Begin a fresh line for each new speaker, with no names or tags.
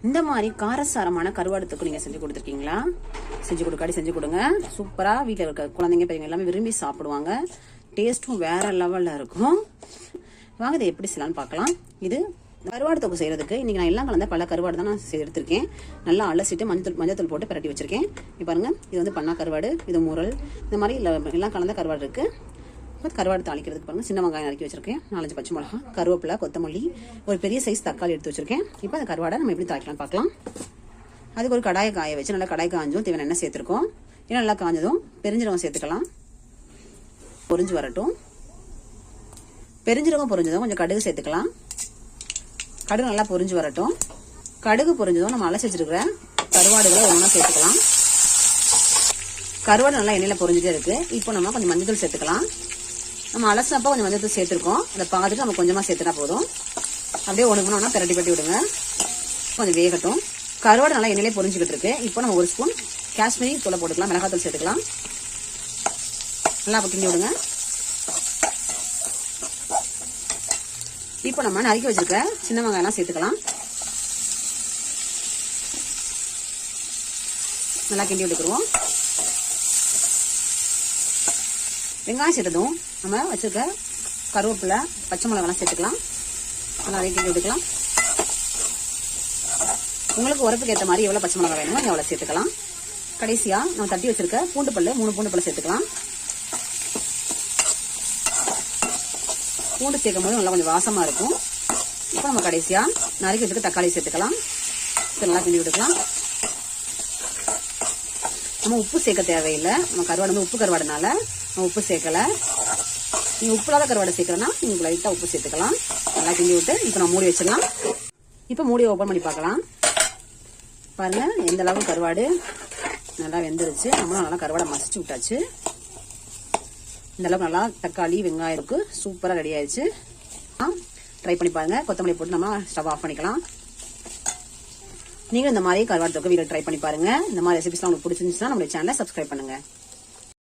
இந்த மாதிரி காரசாரமான கருவாடு தொக்கு நீங்க செஞ்சு கொடுத்துருக்கீங்களா? செஞ்சு கொடுங்க. சூப்பரா வீட்டில் இருக்க குழந்தைங்க பெரியவங்க எல்லாமே விரும்பி சாப்பிடுவாங்க. டேஸ்ட்டும் வேற லெவல்ல இருக்கும். வாங்க இதை எப்படி செய்யலாம்னு பார்க்கலாம். இது கருவாடு தொக்கு செய்யறதுக்கு இன்னைக்கு நான் எல்லாம் கலந்த பல கருவாடு தான் நான் எடுத்திருக்கேன். நல்லா அலசிட்டு மஞ்சத்தூள் போட்டு பிரட்டி வச்சிருக்கேன். இப்போ பாருங்க, இது வந்து பண்ணா கருவாடு, இது முரல், இந்த மாதிரி எல்லாம் கலந்த கருவாடு இருக்கு. கருவாடு தாளிக்கிறதுக்கு பாருங்க, சின்ன வெங்காயம் நறுக்கி வச்சிருக்கேன், 4 பச்சை மிளகாய், கருவேப்பிலை, கொத்தமல்லி, ஒரு பெரிய சைஸ் தக்காளி எடுத்து வச்சிருக்கேன். இப்போ அந்த கருவாடை நம்ம எப்படி தாளிக்கலாம் பார்க்கலாம். அதுக்கு ஒரு கடாயை காய வச்சு நல்லா கடாய் காஞ்சும் தேவையான எண்ணெய் சேர்த்துருக்கோம். ஏன்னா நல்லா காஞ்சதும் பெருஞ்சீரகம் சேர்த்துக்கலாம். பொரிஞ்சு வரட்டும். பெருஞ்சீரகம் பொரிஞ்சதும் கொஞ்சம் கடுகு சேர்த்துக்கலாம். கடுகு நல்லா பொரிஞ்சு வரட்டும். கடுகு பொரிஞ்சதும் நம்ம அலசி வச்சிருக்கிற கருவாடுகளை ஒன்றா சேர்த்துக்கலாம். கருவாடு நல்லா எண்ணெயில பொரிஞ்சுட்டே இருக்கு. இப்போ நம்ம கொஞ்சம் மஞ்சள் சேர்த்துக்கலாம். நம்ம அலசினப்ப கொஞ்சம் மஞ்சள் சேர்த்துருக்கோம். அதை பார்த்துட்டு நம்ம கொஞ்சமா சேர்த்துனா போதும். அப்படியே ஒண்ணுனா பிரட்டி பட்டி விடுங்க. கொஞ்சம் வேகட்டும். கருவாடு நல்லா எண்ணெயிலே பொரிஞ்சுக்கிட்டு இருக்கு. இப்போ நம்ம 1 ஸ்பூன் காஷ்மீரி தூளை போட்டுக்கலாம், மிளகாத்தூள் சேர்த்துக்கலாம். நல்லா கிண்டி விடுங்க. இப்போ நம்ம நறுக்கி வச்சிருக்க சின்ன வெங்காயம் சேர்த்துக்கலாம். நல்லா கிண்டி விட்டுக்குருவோம். வெங்காயம் சேர்த்ததும் நம்ம வச்சிருக்க கருவேப்பிலை, பச்சை மிளகாய் சேர்த்துக்கலாம். நல்லா கிண்டி விட்டுக்கலாம். உங்களுக்கு உரப்புக்கு ஏற்ற மாதிரி எவ்வளவு பச்சை மிளகாய் வேணுமோ எவ்வளவு சேர்த்துக்கலாம். கடைசியா நம்ம தட்டி வச்சிருக்க பூண்டு பல்லு 3 பூண்டு பல்லு சேர்த்துக்கலாம். பூண்டு சேர்க்கும் போது நல்லா கொஞ்சம் வாசமா இருக்கும். இப்போ நம்ம கடைசியா நறுக்கி வச்சிருக்க தக்காளி சேர்த்துக்கலாம். நல்லா கிண்டி விட்டுக்கலாம். நம்ம உப்பு சேர்க்க தேவையில்லை. நம்ம கருவாடு வந்து உப்பு கருவாடுனால நம்ம உப்பு சேர்க்கல. நீங்க உப்பு இல்லாத கருவாடை சேர்க்கலன்னா நீங்க லைட்டா உப்பு சேர்த்துக்கலாம். நல்லா கிண்டி விட்டு இப்போ நம்ம மூடி வச்சிடலாம். இப்போ மூடியை ஓபன் பண்ணி பார்க்கலாம். பாருங்க எந்த அளவுக்கு கருவாடு நல்லா வெந்துருச்சு. நம்மளும் நல்லா கருவாடை மசிச்சு விட்டாச்சு. இந்த அளவுக்கு நல்லா தக்காளி வெங்காயம் இருக்கு. சூப்பரா ரெடி ஆயிடுச்சு. ட்ரை பண்ணி பாருங்க. கொத்தமல்லி போட்டு நம்ம ஸ்டவ் ஆஃப் பண்ணிக்கலாம். நீங்க இந்த மாதிரி கருவாடு தொக்கு வீடியோ ட்ரை பண்ணி பாருங்க. இந்த மாதிரி ரெசிபிஸ்லாம் உங்களுக்கு பிடிச்சிருந்துச்சுன்னா நம்ம சேனலை சப்ஸ்கிரைப் பண்ணுங்க.